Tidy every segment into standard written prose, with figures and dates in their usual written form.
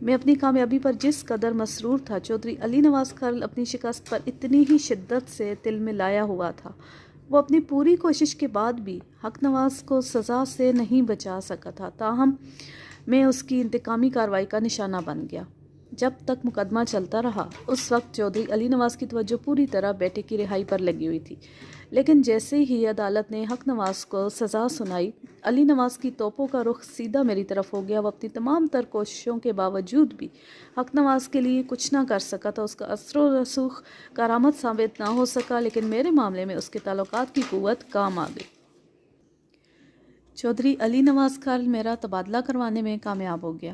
میں اپنی کامیابی پر جس قدر مسرور تھا، چودھری علی نواز خان اپنی شکست پر اتنی ہی شدت سے تل میں لایا ہوا تھا۔ وہ اپنی پوری کوشش کے بعد بھی حق نواز کو سزا سے نہیں بچا سکا تھا، تاہم میں اس کی انتقامی کارروائی کا نشانہ بن گیا۔ جب تک مقدمہ چلتا رہا، اس وقت چودھری علی نواز کی توجہ پوری طرح بیٹے کی رہائی پر لگی ہوئی تھی، لیکن جیسے ہی عدالت نے حق نواز کو سزا سنائی، علی نواز کی توپوں کا رخ سیدھا میری طرف ہو گیا۔ وہ اپنی تمام تر کوششوں کے باوجود بھی حق نواز کے لیے کچھ نہ کر سکا تھا۔ اس کا اثر و رسوخ کارآمد ثابت نہ ہو سکا، لیکن میرے معاملے میں اس کے تعلقات کی قوت کام آ گئی۔ چودھری علی نواز خان میرا تبادلہ کروانے میں کامیاب ہو گیا۔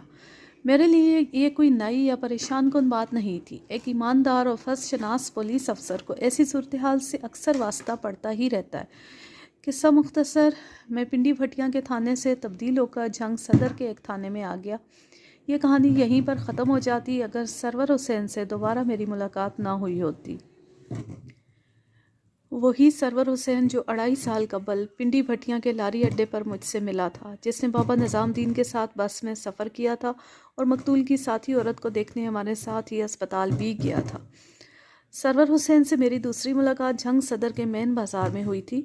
میرے لیے یہ کوئی نئی یا پریشان کن بات نہیں تھی۔ ایک ایماندار اور فرض شناس پولیس افسر کو ایسی صورتحال سے اکثر واسطہ پڑتا ہی رہتا ہے۔ قصہ مختصر، میں پنڈی بھٹیاں کے تھانے سے تبدیل ہو کر جھنگ صدر کے ایک تھانے میں آ گیا۔ یہ کہانی یہیں پر ختم ہو جاتی اگر سرور حسین سے دوبارہ میری ملاقات نہ ہوئی ہوتی۔ وہی سرور حسین جو 2.5 سال قبل پنڈی بھٹیاں کے لاری اڈے پر مجھ سے ملا تھا، جس نے بابا نظام دین کے ساتھ بس میں سفر کیا تھا اور مقتول کی ساتھی عورت کو دیکھنے ہمارے ساتھ ہی اسپتال بھی گیا تھا۔ سرور حسین سے میری دوسری ملاقات جھنگ صدر کے مین بازار میں ہوئی تھی۔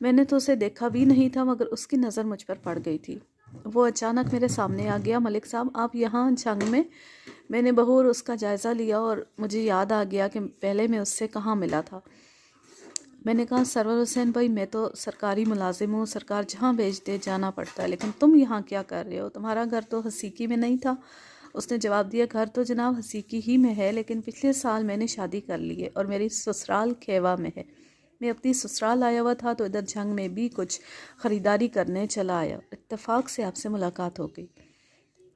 میں نے تو اسے دیکھا بھی نہیں تھا، مگر اس کی نظر مجھ پر پڑ گئی تھی۔ وہ اچانک میرے سامنے آ گیا۔ ملک صاحب، آپ یہاں جھنگ میں؟ میں نے بغور اس کا جائزہ لیا اور مجھے یاد آ گیا کہ پہلے میں اس سے کہاں ملا تھا۔ میں نے کہا، سرور حسین بھائی، میں تو سرکاری ملازم ہوں، سرکار جہاں بھیج دے جانا پڑتا ہے، لیکن تم یہاں کیا کر رہے ہو؟ تمہارا گھر تو حسیکی میں نہیں تھا؟ اس نے جواب دیا، گھر تو جناب حسیکی ہی میں ہے، لیکن پچھلے سال میں نے شادی کر لی ہے اور میری سسرال کھیوا میں ہے۔ میں اپنی سسرال آیا ہوا تھا تو ادھر جھنگ میں بھی کچھ خریداری کرنے چلا آیا، اتفاق سے آپ سے ملاقات ہو گئی۔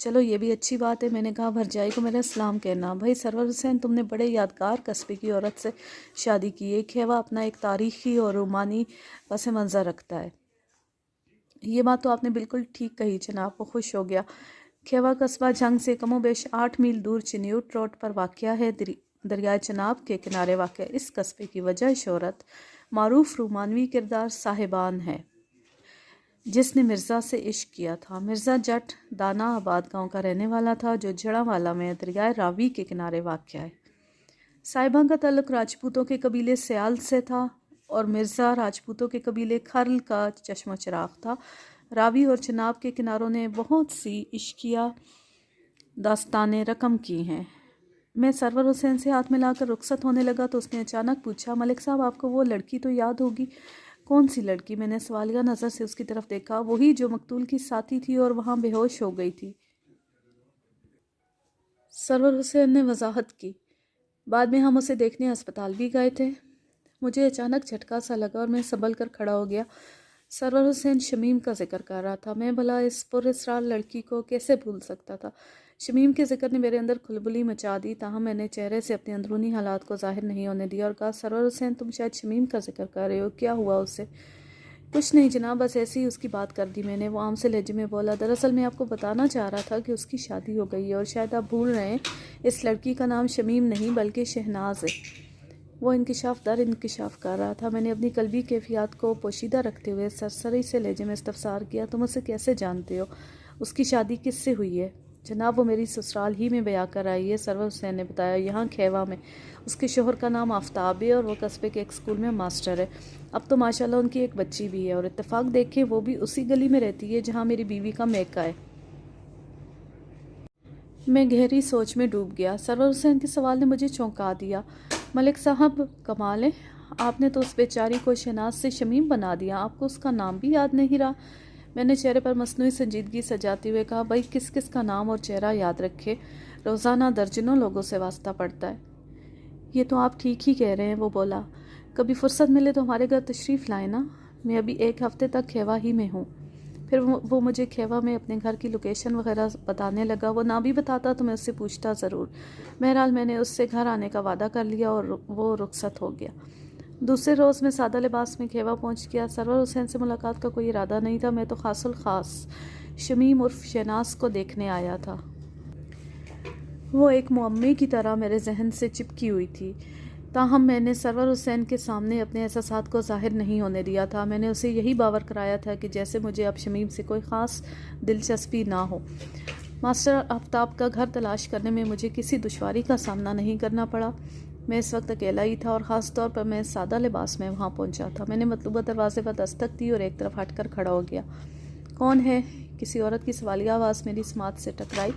چلو یہ بھی اچھی بات ہے۔ میں نے کہا، بھرجائی کو میرا سلام کہنا۔ بھائی سرور حسین، تم نے بڑے یادگار قصبے کی عورت سے شادی کی ہے۔ کھیوا اپنا ایک تاریخی اور رومانی پس منظر رکھتا ہے۔ یہ بات تو آپ نے بالکل ٹھیک کہی جناب۔ وہ خوش ہو گیا۔ کھیوا قصبہ جھنگ سے کم و بیش 8 میل دور چنیوٹ روڈ پر واقع ہے، دریائے چناب کے کنارے واقع ہے۔ اس قصبے کی وجہ شہرت معروف رومانوی کردار صاحبان ہے، جس نے مرزا سے عشق کیا تھا۔ مرزا جٹ دانا آباد گاؤں کا رہنے والا تھا، جو جڑاوالا میں دریائے راوی کے کنارے واقع ہے۔ صاحبہ کا تعلق راجپوتوں کے قبیلے سیال سے تھا اور مرزا راجپوتوں کے قبیلے کھرل کا چشم و چراغ تھا۔ راوی اور چناب کے کناروں نے بہت سی عشقیہ داستانیں رقم کی ہیں۔ میں سرور حسین سے ہاتھ ملا کر رخصت ہونے لگا تو اس نے اچانک پوچھا، ملک صاحب، آپ کو وہ لڑکی تو یاد ہوگی؟ کون سی لڑکی؟ میں نے سوالیہ نظر سے اس کی طرف دیکھا۔ وہی جو مقتول کی ساتھی تھی اور وہاں بے ہوش ہو گئی تھی۔ سرور حسین نے وضاحت کی۔ بعد میں ہم اسے دیکھنے ہسپتال بھی گئے تھے۔ مجھے اچانک جھٹکا سا لگا اور میں سنبھل کر کھڑا ہو گیا۔ سرور حسین شمیم کا ذکر کر رہا تھا۔ میں بھلا اس پراسرار لڑکی کو کیسے بھول سکتا تھا؟ شمیم کے ذکر نے میرے اندر کھلبلی مچا دی، تاہم میں نے چہرے سے اپنے اندرونی حالات کو ظاہر نہیں ہونے دیا اور کہا، سرور حسین، تم شاید شمیم کا ذکر کر رہے ہو، کیا ہوا اسے؟ کچھ نہیں جناب، بس ایسے ہی اس کی بات کر دی میں نے۔ وہ عام سے لہجے میں بولا، دراصل میں آپ کو بتانا چاہ رہا تھا کہ اس کی شادی ہو گئی ہے اور شاید آپ بھول رہے ہیں، اس لڑکی کا نام شمیم نہیں بلکہ شہناز ہے۔ وہ انکشاف در انکشاف کر رہا تھا۔ میں نے اپنی قلبی کیفیات کو پوشیدہ رکھتے ہوئے سرسری سے لہجے میں استفسار کیا، تم اسے کیسے جانتے ہو؟ اس کی شادی کس سے ہوئی ہے؟ جناب، وہ میری سسرال ہی میں بیاہ کر آئی ہے، سرور حسین نے بتایا، یہاں کھیوا میں۔ اس کے شوہر کا نام آفتاب ہے اور وہ قصبے کے ایک اسکول میں ماسٹر ہے۔ اب تو ماشاءاللہ ان کی ایک بچی بھی ہے اور اتفاق دیکھیں وہ بھی اسی گلی میں رہتی ہے جہاں میری بیوی کا میکہ ہے۔ میں گہری سوچ میں ڈوب گیا۔ سرور حسین کے سوال نے مجھے چونکا دیا۔ ملک صاحب، کمال ہے، آپ نے تو اس بیچاری کو شہناز سے شمیم بنا دیا، آپ کو اس کا نام بھی یاد نہیں رہا؟ میں نے چہرے پر مصنوعی سنجیدگی سجاتے ہوئے کہا، بھائی کس کس کا نام اور چہرہ یاد رکھے، روزانہ درجنوں لوگوں سے واسطہ پڑتا ہے۔ یہ تو آپ ٹھیک ہی کہہ رہے ہیں، وہ بولا، کبھی فرصت ملے تو ہمارے گھر تشریف لائیں نا، میں ابھی 1 ہفتے تک کھیوا ہی میں ہوں۔ پھر وہ مجھے کھیوا میں اپنے گھر کی لوکیشن وغیرہ بتانے لگا۔ وہ نہ بھی بتاتا تو میں اس سے پوچھتا ضرور۔ بہرحال میں نے اس سے گھر آنے کا وعدہ کر لیا اور وہ رخصت ہو گیا۔ دوسرے روز میں سادہ لباس میں کھیوا پہنچ گیا۔ سرور حسین سے ملاقات کا کوئی ارادہ نہیں تھا، میں تو خاص الخاص شمیم عرف شہناز کو دیکھنے آیا تھا۔ وہ ایک معمے کی طرح میرے ذہن سے چپکی ہوئی تھی، تاہم میں نے سرور حسین کے سامنے اپنے احساسات کو ظاہر نہیں ہونے دیا تھا۔ میں نے اسے یہی باور کرایا تھا کہ جیسے مجھے اب شمیم سے کوئی خاص دلچسپی نہ ہو۔ ماسٹر آفتاب کا گھر تلاش کرنے میں مجھے کسی دشواری کا سامنا نہیں کرنا پڑا۔ میں اس وقت اکیلا ہی تھا اور خاص طور پر میں سادہ لباس میں وہاں پہنچا تھا۔ میں نے مطلوبہ دروازے پر دستک دی اور ایک طرف ہٹ کر کھڑا ہو گیا۔ کون ہے؟ کسی عورت کی سوالیہ آواز میری سماعت سے ٹکرائی،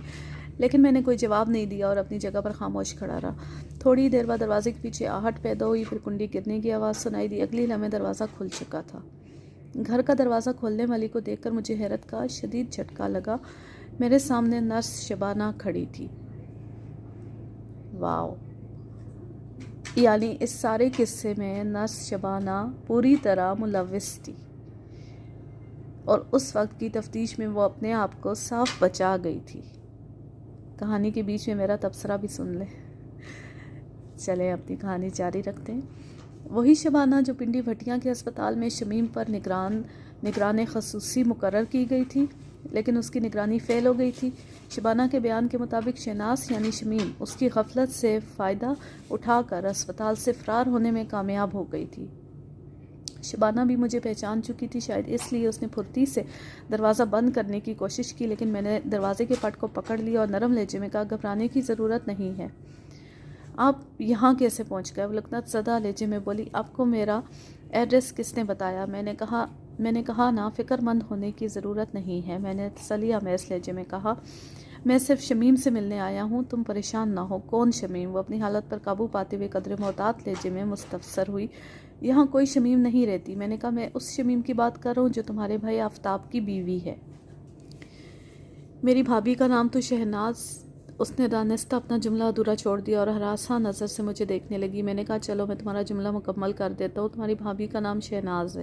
لیکن میں نے کوئی جواب نہیں دیا اور اپنی جگہ پر خاموش کھڑا رہا۔ تھوڑی دیر بعد دروازے کے پیچھے آہٹ پیدا ہوئی، پھر کنڈی گرنے کی آواز سنائی دی۔ اگلی لمحے دروازہ کھل چکا تھا۔ گھر کا دروازہ کھولنے والی کو دیکھ کر مجھے حیرت کا شدید جھٹکا لگا۔ میرے سامنے نرس شبانہ کھڑی تھی۔ واو! یعنی اس سارے قصے میں نرس شبانہ پوری طرح ملوث تھی، اور اس وقت کی تفتیش میں وہ اپنے آپ کو صاف بچا گئی تھی۔ کہانی کے بیچ میں میرا تبصرہ بھی سن لیں۔ چلیں اپنی کہانی جاری رکھتے ہیں۔ وہی شبانہ جو پنڈی بھٹیاں کے اسپتال میں شمیم پر نگران خصوصی مقرر کی گئی تھی، لیکن اس کی نگرانی فیل ہو گئی تھی۔ شبانہ کے بیان کے مطابق شہناز یعنی شمیم اس کی غفلت سے فائدہ اٹھا کر اسپتال سے فرار ہونے میں کامیاب ہو گئی تھی۔ شبانہ بھی مجھے پہچان چکی تھی، شاید اس لیے اس نے پھرتی سے دروازہ بند کرنے کی کوشش کی، لیکن میں نے دروازے کے پٹ کو پکڑ لیا اور نرم لہجے میں کہا، گھبرانے کی ضرورت نہیں ہے۔ آپ یہاں کیسے پہنچ گئے؟ وہ لکنت زدہ لہجے میں بولی، آپ کو میرا ایڈریس کس نے بتایا؟ میں نے کہا نا، فکر مند ہونے کی ضرورت نہیں ہے۔ میں نے تسلی آمیز لہجے میں کہا، میں صرف شمیم سے ملنے آیا ہوں، تم پریشان نہ ہو۔ کون شمیم؟ وہ اپنی حالت پر قابو پاتے ہوئے قدر محتاط لہجے میں مستفسر ہوئی۔ یہاں کوئی شمیم نہیں رہتی۔ میں نے کہا، میں اس شمیم کی بات کر رہا ہوں جو تمہارے بھائی آفتاب کی بیوی ہے۔ میری بھابھی کا نام تو شہناز۔ اس نے دانستہ اپنا جملہ ادھورا چھوڑ دیا اور ہراساں نظر سے مجھے دیکھنے لگی۔ میں نے کہا، چلو میں تمہارا جملہ مکمل کر دیتا ہوں۔ تمہاری بھابھی کا نام شہناز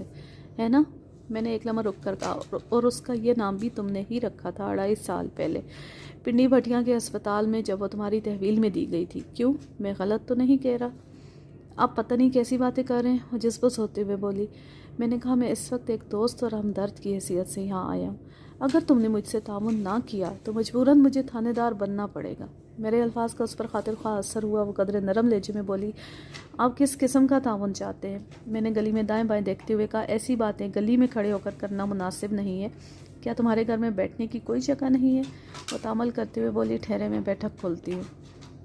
ہے نا؟ میں نے ایک لمحہ رک کر کہا، اور اس کا یہ نام بھی تم نے ہی رکھا تھا 2.5 سال پہلے پنڈی بھٹیاں کے اسپتال میں، جب وہ تمہاری تحویل میں دی گئی تھی۔ کیوں؟ میں غلط تو نہیں کہہ رہا؟ آپ پتہ نہیں کیسی باتیں کر رہے ہیں، وہ جذبس ہوتے ہوئے بولی۔ میں نے کہا، میں اس وقت ایک دوست اور ہمدرد کی حیثیت سے یہاں آیا ہوں۔ اگر تم نے مجھ سے تعاون نہ کیا تو مجبوراً مجھے تھانے دار بننا پڑے گا۔ میرے الفاظ کا اس پر خاطر خواہ اثر ہوا۔ وہ قدر نرم لہجے میں بولی، آپ کس قسم کا تعاون چاہتے ہیں؟ میں نے گلی میں دائیں بائیں دیکھتے ہوئے کہا، ایسی باتیں گلی میں کھڑے ہو کر کرنا مناسب نہیں ہے۔ کیا تمہارے گھر میں بیٹھنے کی کوئی جگہ نہیں ہے؟ وہ تامل کرتے ہوئے بولی، ٹھہرے میں بیٹھک کھولتی ہوں۔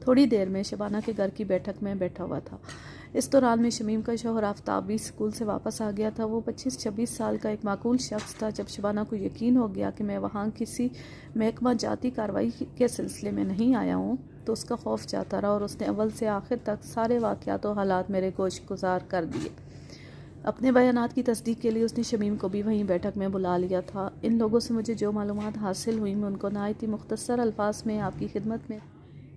تھوڑی دیر میں شبانہ کے گھر کی بیٹھک میں بیٹھا ہوا تھا۔ اس دوران میں شمیم کا شوہر آفتاب بھی اسکول سے واپس آ گیا تھا۔ وہ 25-26 سال کا ایک معقول شخص تھا۔ جب شبانہ کو یقین ہو گیا کہ میں وہاں کسی محکمہ جاتی کارروائی کے سلسلے میں نہیں آیا ہوں تو اس کا خوف جاتا رہا، اور اس نے اول سے آخر تک سارے واقعات و حالات میرے گوش گزار کر دیے۔ اپنے بیانات کی تصدیق کے لیے اس نے شمیم کو بھی وہیں بیٹھک میں بلا لیا تھا۔ ان لوگوں سے مجھے جو معلومات حاصل ہوئی، میں ان کو نہایت ہی مختصر الفاظ میں آپ کی خدمت میں۔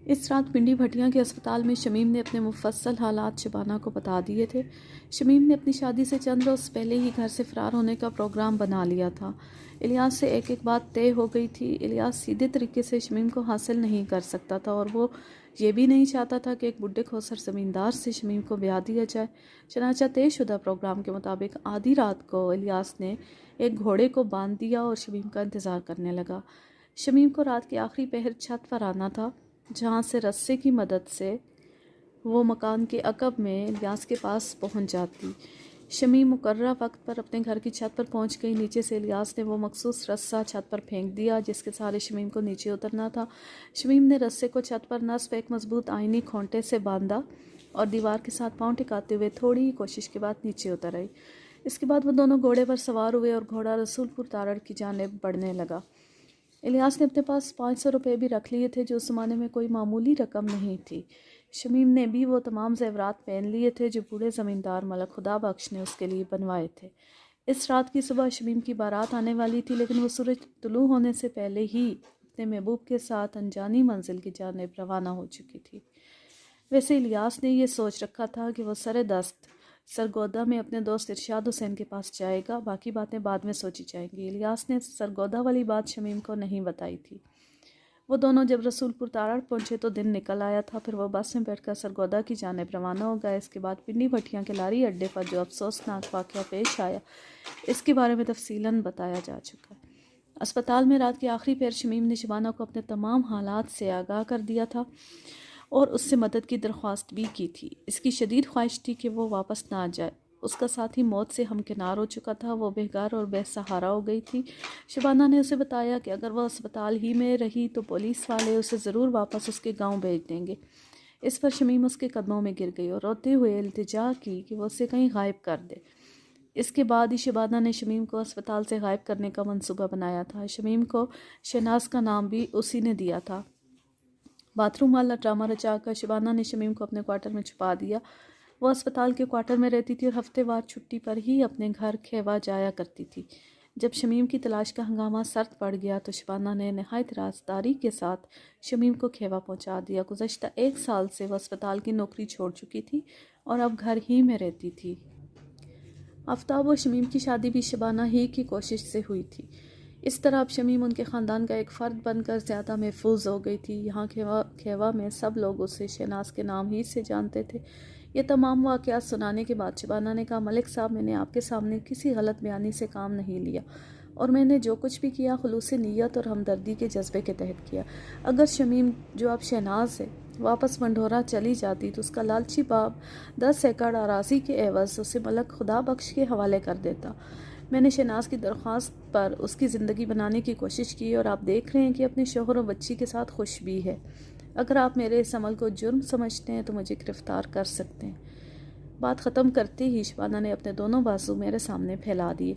اس رات پنڈی بھٹیاں کے اسپتال میں شمیم نے اپنے مفصل حالات شبانہ کو بتا دیے تھے۔ شمیم نے اپنی شادی سے چند روز پہلے ہی گھر سے فرار ہونے کا پروگرام بنا لیا تھا۔ الیاس سے ایک بات طے ہو گئی تھی، الیاس سیدھے طریقے سے شمیم کو حاصل نہیں کر سکتا تھا، اور وہ یہ بھی نہیں چاہتا تھا کہ ایک بڈھے کھوسر زمیندار سے شمیم کو بیاہ دیا جائے۔ چنانچہ طے شدہ پروگرام کے مطابق آدھی رات کو الیاس نے ایک گھوڑے کو باندھ دیا اور شمیم کا انتظار کرنے لگا۔ شمیم کو رات کے آخری پہر چھت پر آنا تھا، جہاں سے رسے کی مدد سے وہ مکان کے عقب میں الیاس کے پاس پہنچ جاتی۔ شمیم مقررہ وقت پر اپنے گھر کی چھت پر پہنچ گئی۔ نیچے سے الیاس نے وہ مخصوص رسہ چھت پر پھینک دیا جس کے سہارے شمیم کو نیچے اترنا تھا۔ شمیم نے رسے کو چھت پر نصب ایک مضبوط آئینی کھونٹے سے باندھا اور دیوار کے ساتھ پاؤں ٹکاتے ہوئے تھوڑی ہی کوشش کے بعد نیچے اتر آئی۔ اس کے بعد وہ دونوں گھوڑے پر سوار ہوئے اور گھوڑا رسول پور تارڑ کی جانب بڑھنے لگا۔ الیاس نے اپنے پاس 500 روپے بھی رکھ لیے تھے، جو اس زمانے میں کوئی معمولی رقم نہیں تھی۔ شمیم نے بھی وہ تمام زیورات پہن لیے تھے جو بوڑھے زمیندار ملک خدا بخش نے اس کے لیے بنوائے تھے۔ اس رات کی صبح شمیم کی بارات آنے والی تھی، لیکن وہ سورج طلوع ہونے سے پہلے ہی اپنے محبوب کے ساتھ انجانی منزل کی جانب روانہ ہو چکی تھی۔ ویسے الیاس نے یہ سوچ رکھا تھا کہ وہ سر دست سرگودا میں اپنے دوست ارشاد حسین کے پاس جائے گا، باقی باتیں بعد میں سوچی جائیں گی۔ الیاس نے سرگودا والی بات شمیم کو نہیں بتائی تھی۔ وہ دونوں جب رسول پور تارڑ پہنچے تو دن نکل آیا تھا، پھر وہ بس میں بیٹھ کر سرگودا کی جانب روانہ ہو گئے۔ اس کے بعد پنڈی بھٹیاں کے لاری اڈے پر جو افسوسناک واقعہ پیش آیا، اس کے بارے میں تفصیلاً بتایا جا چکا ہے۔ اسپتال میں رات کے آخری پہر شمیم نے شبانہ کو اپنے تمام حالات سے آگاہ کر دیا تھا اور اس سے مدد کی درخواست بھی کی تھی۔ اس کی شدید خواہش تھی کہ وہ واپس نہ جائے اس کا ساتھی موت سے ہمکنار ہو چکا تھا، وہ بےگھر اور بے سہارا ہو گئی تھی۔ شبانہ نے اسے بتایا کہ اگر وہ اسپتال ہی میں رہی تو پولیس والے اسے ضرور واپس اس کے گاؤں بھیج دیں گے۔ اس پر شمیم اس کے قدموں میں گر گئی اور روتے ہوئے التجا کی کہ وہ اسے کہیں غائب کر دے۔ اس کے بعد ہی شبانہ نے شمیم کو اسپتال سے غائب کرنے کا منصوبہ بنایا تھا۔ شمیم کو شہناز کا نام بھی اسی نے دیا تھا۔ باتھ روم والا ڈرامہ رچا کر شبانہ نے شمیم کو اپنے کوارٹر میں چھپا دیا۔ وہ اسپتال کے کوارٹر میں رہتی تھی اور ہفتے وار چھٹی پر ہی اپنے گھر کھیوا جایا کرتی تھی۔ جب شمیم کی تلاش کا ہنگامہ سرد پڑ گیا تو شبانہ نے نہایت رازداری کے ساتھ شمیم کو کھیوا پہنچا دیا۔ گزشتہ 1 سال سے وہ اسپتال کی نوکری چھوڑ چکی تھی اور اب گھر ہی میں رہتی تھی۔ آفتاب و شمیم کی شادی بھی شبانہ ہی کی کوشش سے ہوئی تھی۔ اس طرح اب شمیم ان کے خاندان کا ایک فرد بن کر زیادہ محفوظ ہو گئی تھی۔ یہاں کھیوا میں سب لوگ اسے شہناز کے نام ہی سے جانتے تھے۔ یہ تمام واقعات سنانے کے بعد شبانہ نے کہا، ملک صاحب، میں نے آپ کے سامنے کسی غلط بیانی سے کام نہیں لیا اور میں نے جو کچھ بھی کیا خلوص نیت اور ہمدردی کے جذبے کے تحت کیا۔ اگر شمیم جو اب شہناز ہے واپس منڈھورا چلی جاتی تو اس کا لالچی باپ 10 ایکڑ اراضی کے عوض اسے ملک خدا بخش کے حوالے کر دیتا۔ میں نے شہناز کی درخواست پر اس کی زندگی بنانے کی کوشش کی اور آپ دیکھ رہے ہیں کہ اپنے شوہر و بچی کے ساتھ خوش بھی ہے۔ اگر آپ میرے اس عمل کو جرم سمجھتے ہیں تو مجھے گرفتار کر سکتے ہیں۔ بات ختم کرتے ہی شبانہ نے اپنے دونوں بازو میرے سامنے پھیلا دیے۔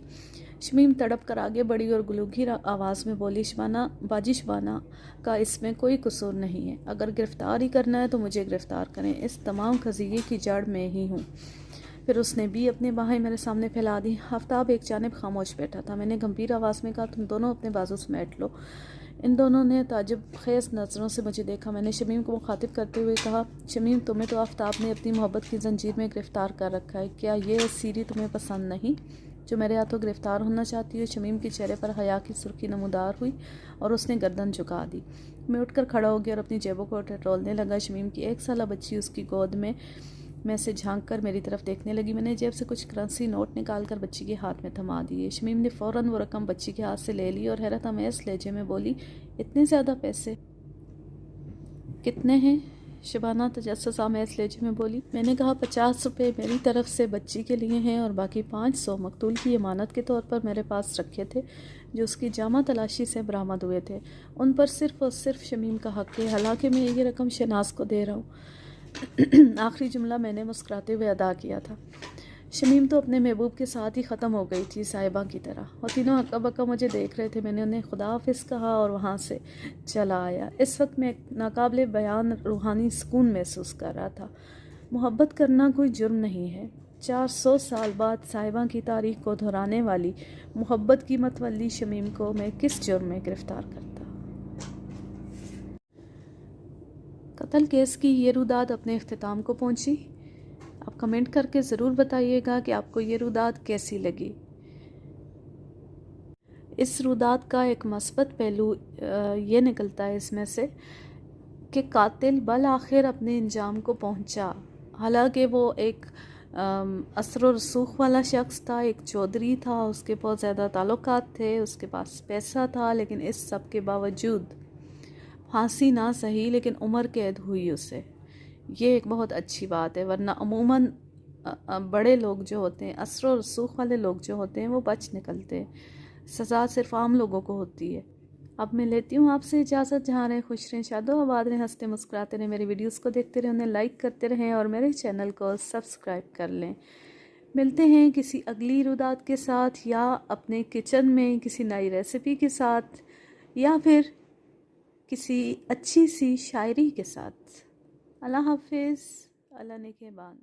شمیم تڑپ کر آگے بڑھی اور گلوگیر آواز میں بولی، باجی شبانہ کا اس میں کوئی قصور نہیں ہے۔ اگر گرفتار ہی کرنا ہے تو مجھے گرفتار کریں، اس تمام قضیے کی جڑ میں ہی ہوں۔ پھر اس نے بھی اپنے باہیں میرے سامنے پھیلا دی۔ آفتاب ایک جانب خاموش بیٹھا تھا۔ میں نے گمبھیر آواز میں کہا، تم دونوں اپنے بازو سمیٹ لو۔ ان دونوں نے تعجب خیز نظروں سے مجھے دیکھا۔ میں نے شمیم کو مخاطب کرتے ہوئے کہا، شمیم، تمہیں تو آفتاب نے اپنی محبت کی زنجیر میں گرفتار کر رکھا ہے۔ کیا یہ اسیری تمہیں پسند نہیں جو میرے ہاتھوں گرفتار ہونا چاہتی ہو؟ شمیم کے چہرے پر حیا کی سرخی نمودار ہوئی اور اس نے گردن جھکا دی۔ میں اٹھ کر کھڑا ہو گیا اور اپنی جیبوں کو ٹٹولنے لگا۔ شمیم کی 1 سالہ بچی اس کی گود میں سے جھانک کر میری طرف دیکھنے لگی۔ میں نے جیب سے کچھ کرنسی نوٹ نکال کر بچی کے ہاتھ میں تھما دیے۔ شمیم نے فوراً وہ رقم بچی کے ہاتھ سے لے لی اور حیرت آمیز لہجے میں بولی، اتنے زیادہ پیسے؟ کتنے ہیں؟ شبانہ تجسس آمیز لہجے میں بولی۔ میں نے کہا، 50 روپے میری طرف سے بچی کے لیے ہیں اور باقی 500 مقتول کی امانت کے طور پر میرے پاس رکھے تھے جو اس کی جامع تلاشی سے برآمد ہوئے تھے۔ ان پر صرف اور صرف شمیم کا حق ہے، حالانکہ میں یہ رقم شہناز کو دے رہا ہوں۔ آخری جملہ میں نے مسکراتے ہوئے ادا کیا تھا۔ شمیم تو اپنے محبوب کے ساتھ ہی ختم ہو گئی تھی، صاحبہ کی طرح۔ وہ تینوں ہکا بکا مجھے دیکھ رہے تھے۔ میں نے انہیں خدا حافظ کہا اور وہاں سے چلا آیا۔ اس وقت میں ایک ناقابل بیان روحانی سکون محسوس کر رہا تھا۔ محبت کرنا کوئی جرم نہیں ہے۔ 400 سال بعد صاحبہ کی تاریخ کو دہرانے والی محبت کی متولی شمیم کو میں کس جرم میں گرفتار کرتا؟ قتل کیس کی یہ روداد اپنے اختتام کو پہنچی۔ آپ کمنٹ کر کے ضرور بتائیے گا کہ آپ کو یہ روداد کیسی لگی۔ اس روداد کا ایک مثبت پہلو یہ نکلتا ہے اس میں سے کہ قاتل بالآخر اپنے انجام کو پہنچا۔ حالانکہ وہ ایک اثر و رسوخ والا شخص تھا، ایک چودھری تھا، اس کے بہت زیادہ تعلقات تھے، اس کے پاس پیسہ تھا، لیکن اس سب کے باوجود پھانسی نہ سہی لیکن عمر قید ہوئی اسے۔ یہ ایک بہت اچھی بات ہے، ورنہ عموماً بڑے لوگ جو ہوتے ہیں، اثر و رسوخ والے لوگ جو ہوتے ہیں، وہ بچ نکلتے ہیں۔ سزا صرف عام لوگوں کو ہوتی ہے۔ اب میں لیتی ہوں آپ سے اجازت۔ جہاں رہیں خوش رہیں، شاد و آباد رہیں، ہنستے مسکراتے رہیں، میری ویڈیوز کو دیکھتے رہیں، انہیں لائک کرتے رہیں اور میرے چینل کو سبسکرائب کر لیں۔ ملتے ہیں کسی اگلی روداد کے ساتھ، یا اپنے کچن میں کسی نئی ریسیپی کے ساتھ، یا پھر کسی اچھی سی شاعری کے ساتھ۔ اللہ حافظ، اللہ نگہبان۔